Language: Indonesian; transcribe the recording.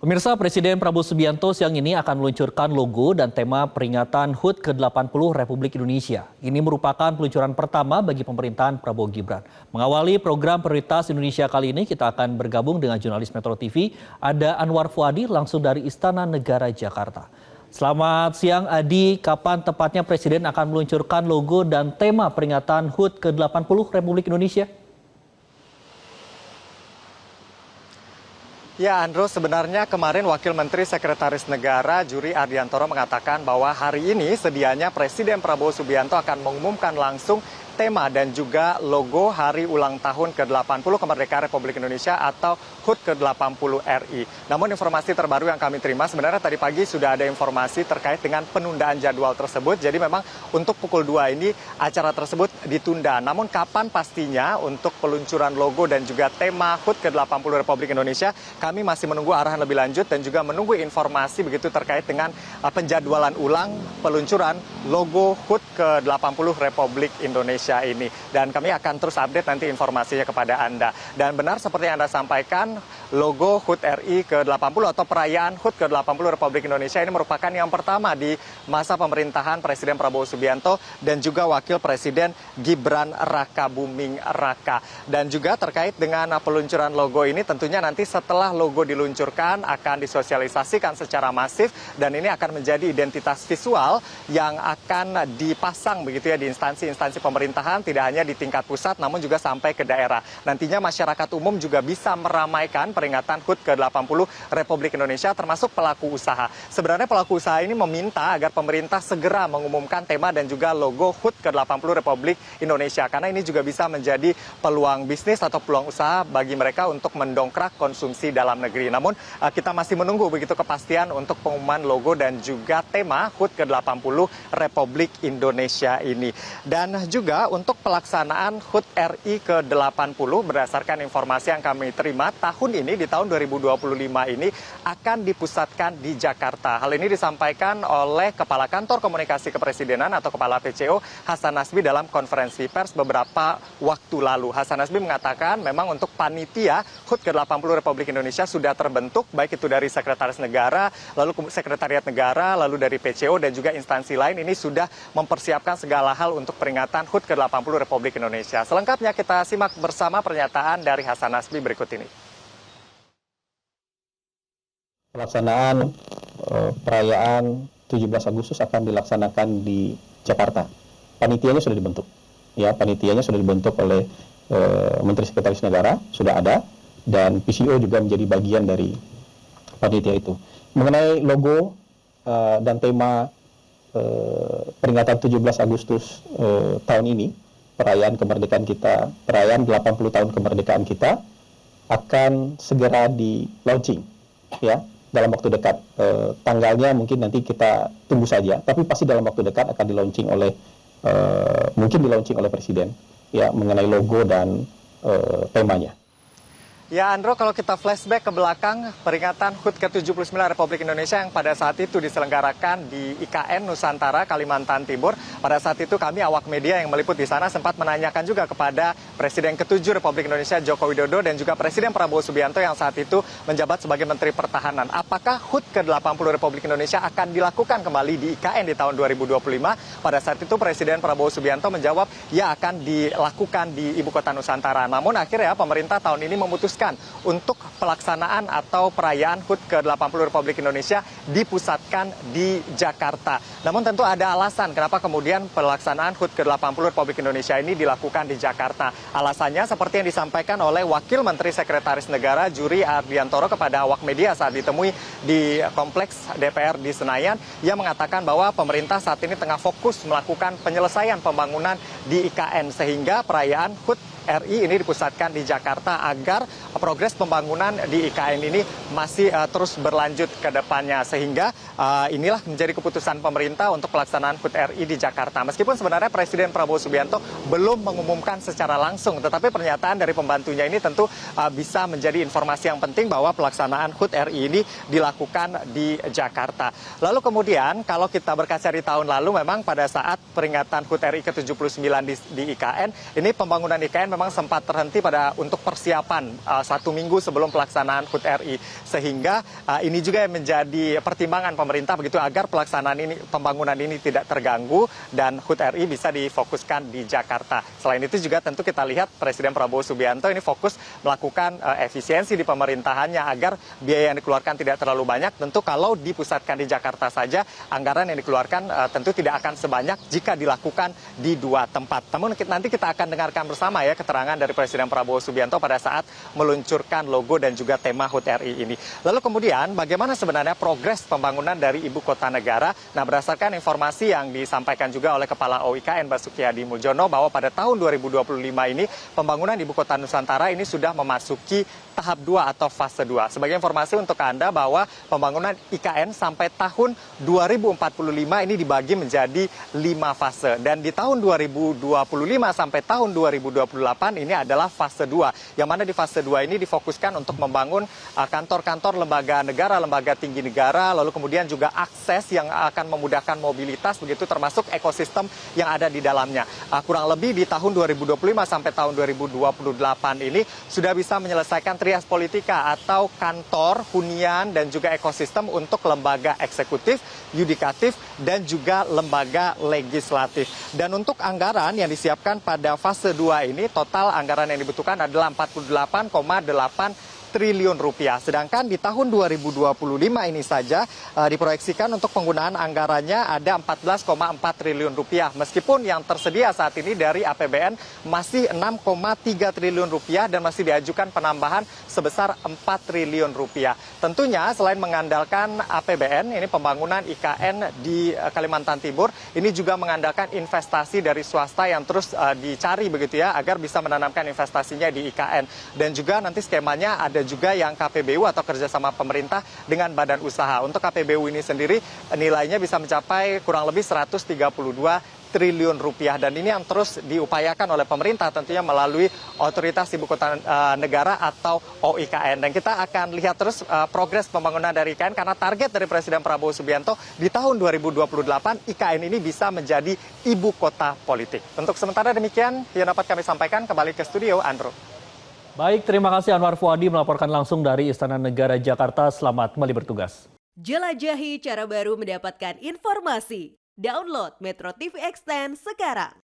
Pemirsa, Presiden Prabowo Subianto siang ini akan meluncurkan logo dan tema peringatan HUT ke-80 Republik Indonesia. Ini merupakan peluncuran pertama bagi pemerintahan Prabowo Gibran. Mengawali program prioritas Indonesia kali ini, kita akan bergabung dengan jurnalis Metro TV, ada Anwar Fuadi langsung dari Istana Negara Jakarta. Selamat siang Adi, kapan tepatnya Presiden akan meluncurkan logo dan tema peringatan HUT ke-80 Republik Indonesia? Ya, Andro, sebenarnya kemarin Wakil Menteri Sekretaris Negara Juri Ardiantoro mengatakan bahwa hari ini sedianya Presiden Prabowo Subianto akan mengumumkan langsung tema dan juga logo Hari Ulang Tahun ke-80 Kemerdekaan Republik Indonesia atau HUT ke-80 RI. Namun informasi terbaru yang kami terima sebenarnya tadi pagi sudah ada informasi terkait dengan penundaan jadwal tersebut. Jadi memang untuk pukul 2 ini acara tersebut ditunda. Namun kapan pastinya untuk peluncuran logo dan juga tema HUT ke-80 Republik Indonesia, kami masih menunggu arahan lebih lanjut dan juga menunggu informasi begitu terkait dengan penjadwalan ulang peluncuran logo HUT ke-80 Republik Indonesia ini. Dan kami akan terus update nanti informasinya kepada Anda. Dan benar seperti yang Anda sampaikan, logo HUT RI ke-80 atau perayaan HUT ke-80 Republik Indonesia ini merupakan yang pertama di masa pemerintahan Presiden Prabowo Subianto dan juga Wakil Presiden Gibran Rakabuming Raka. Dan juga terkait dengan peluncuran logo ini tentunya nanti setelah logo diluncurkan akan disosialisasikan secara masif dan ini akan menjadi identitas visual yang akan dipasang begitu ya di instansi-instansi pemerintahan, tidak hanya di tingkat pusat namun juga sampai ke daerah. Nantinya masyarakat umum juga bisa meramaikan peringatan HUT ke-80 Republik Indonesia termasuk pelaku usaha. Sebenarnya pelaku usaha ini meminta agar pemerintah segera mengumumkan tema dan juga logo HUT ke-80 Republik Indonesia karena ini juga bisa menjadi peluang bisnis atau peluang usaha bagi mereka untuk mendongkrak konsumsi dalam negeri. Namun kita masih menunggu begitu kepastian untuk pengumuman logo dan juga tema HUT ke-80 Republik Indonesia ini. Dan juga untuk pelaksanaan HUT RI ke-80 berdasarkan informasi yang kami terima tahun ini di tahun 2025 ini akan dipusatkan di Jakarta. Hal ini disampaikan oleh Kepala Kantor Komunikasi Kepresidenan atau Kepala PCO Hasan Nasbi dalam konferensi pers beberapa waktu lalu. Hasan Nasbi mengatakan memang untuk panitia HUT ke-80 Republik Indonesia sudah terbentuk baik itu dari Sekretaris Negara, lalu Sekretariat Negara, lalu dari PCO dan juga instansi lain ini sudah mempersiapkan segala hal untuk peringatan HUT ke-80 Republik Indonesia. Selengkapnya kita simak bersama pernyataan dari Hasan Nasbi berikut ini. Pelaksanaan perayaan 17 Agustus akan dilaksanakan di Jakarta. Panitianya sudah dibentuk. Ya, panitianya sudah dibentuk oleh Menteri Sekretaris Negara, sudah ada, dan PCO juga menjadi bagian dari panitia itu. Mengenai logo dan tema peringatan 17 Agustus tahun ini, perayaan kemerdekaan kita, perayaan 80 tahun kemerdekaan kita akan segera di launching ya dalam waktu dekat. Tanggalnya mungkin nanti kita tunggu saja, tapi pasti dalam waktu dekat akan di launching oleh mungkin di launching oleh Presiden ya mengenai logo dan temanya. Ya Andro, kalau kita flashback ke belakang, peringatan HUT ke-79 Republik Indonesia yang pada saat itu diselenggarakan di IKN Nusantara, Kalimantan Timur. Pada saat itu kami awak media yang meliput di sana sempat menanyakan juga kepada Presiden ke-7 Republik Indonesia Joko Widodo dan juga Presiden Prabowo Subianto yang saat itu menjabat sebagai Menteri Pertahanan. Apakah HUT ke-80 Republik Indonesia akan dilakukan kembali di IKN di tahun 2025? Pada saat itu Presiden Prabowo Subianto menjawab, ya akan dilakukan di Ibu Kota Nusantara. Namun akhirnya pemerintah tahun ini memutuskan untuk pelaksanaan atau perayaan HUT ke-80 Republik Indonesia dipusatkan di Jakarta. Namun tentu ada alasan kenapa kemudian pelaksanaan HUT ke-80 Republik Indonesia ini dilakukan di Jakarta. Alasannya seperti yang disampaikan oleh Wakil Menteri Sekretaris Negara Juri Ardiantoro kepada awak media saat ditemui di Kompleks DPR di Senayan. Ia mengatakan bahwa pemerintah saat ini tengah fokus melakukan penyelesaian pembangunan di IKN sehingga perayaan HUT RI ini dipusatkan di Jakarta agar progres pembangunan di IKN ini masih terus berlanjut ke depannya. Sehingga inilah menjadi keputusan pemerintah untuk pelaksanaan HUT RI di Jakarta. Meskipun sebenarnya Presiden Prabowo Subianto belum mengumumkan secara langsung, tetapi pernyataan dari pembantunya ini tentu bisa menjadi informasi yang penting bahwa pelaksanaan HUT RI ini dilakukan di Jakarta. Lalu kemudian kalau kita berkaca di tahun lalu memang pada saat peringatan HUT RI ke-79 di IKN, ini pembangunan IKN memang sempat terhenti untuk persiapan 1 minggu sebelum pelaksanaan HUT RI. Sehingga ini juga yang menjadi pertimbangan pemerintah begitu agar pembangunan ini tidak terganggu dan HUT RI bisa difokuskan di Jakarta. Selain itu juga tentu kita lihat Presiden Prabowo Subianto ini fokus melakukan efisiensi di pemerintahannya agar biaya yang dikeluarkan tidak terlalu banyak. Tentu kalau dipusatkan di Jakarta saja, anggaran yang dikeluarkan tentu tidak akan sebanyak jika dilakukan di 2 tempat. Namun nanti kita akan dengarkan bersama ya keterangan dari Presiden Prabowo Subianto pada saat meluncurkan logo dan juga tema HUT RI ini. Lalu kemudian bagaimana sebenarnya progres pembangunan dari Ibu Kota Negara? Nah, berdasarkan informasi yang disampaikan juga oleh Kepala OIKN Basuki Hadi Muljono bahwa pada tahun 2025 ini pembangunan Ibu Kota Nusantara ini sudah memasuki tahap 2 atau fase 2. Sebagai informasi untuk Anda bahwa pembangunan IKN sampai tahun 2045 ini dibagi menjadi 5 fase. Dan di tahun 2025 sampai tahun 2028 ini adalah fase 2. Yang mana di fase 2 ini difokuskan untuk membangun kantor-kantor lembaga negara, lembaga tinggi negara, lalu kemudian juga akses yang akan memudahkan mobilitas, begitu termasuk ekosistem yang ada di dalamnya. Kurang lebih di tahun 2025 sampai tahun 2028 ini sudah bisa menyelesaikan trias politika atau kantor, hunian, dan juga ekosistem untuk lembaga eksekutif, yudikatif, dan juga lembaga legislatif. Dan untuk anggaran yang disiapkan pada fase 2 ini, total anggaran yang dibutuhkan adalah 48,8 triliun rupiah. Sedangkan di tahun 2025 ini saja diproyeksikan untuk penggunaan anggarannya ada 14,4 triliun rupiah. Meskipun yang tersedia saat ini dari APBN masih 6,3 triliun rupiah dan masih diajukan penambahan sebesar 4 triliun rupiah. Tentunya selain mengandalkan APBN, ini pembangunan IKN di Kalimantan Timur, ini juga mengandalkan investasi dari swasta yang terus dicari begitu ya, agar bisa menanamkan investasinya di IKN. Dan juga nanti skemanya ada juga yang KPBU atau kerjasama pemerintah dengan badan usaha. Untuk KPBU ini sendiri nilainya bisa mencapai kurang lebih 132 triliun rupiah, dan ini yang terus diupayakan oleh pemerintah tentunya melalui Otoritas Ibu Kota Negara atau OIKN. Dan kita akan lihat terus progres pembangunan dari IKN karena target dari Presiden Prabowo Subianto di tahun 2028 IKN ini bisa menjadi ibu kota politik. Untuk sementara demikian yang dapat kami sampaikan. Kembali ke studio, Andrew. Baik, terima kasih Anwar Fuadi melaporkan langsung dari Istana Negara Jakarta. Selamat kembali bertugas. Jelajahi cara baru mendapatkan informasi. Download Metro TV Extend sekarang.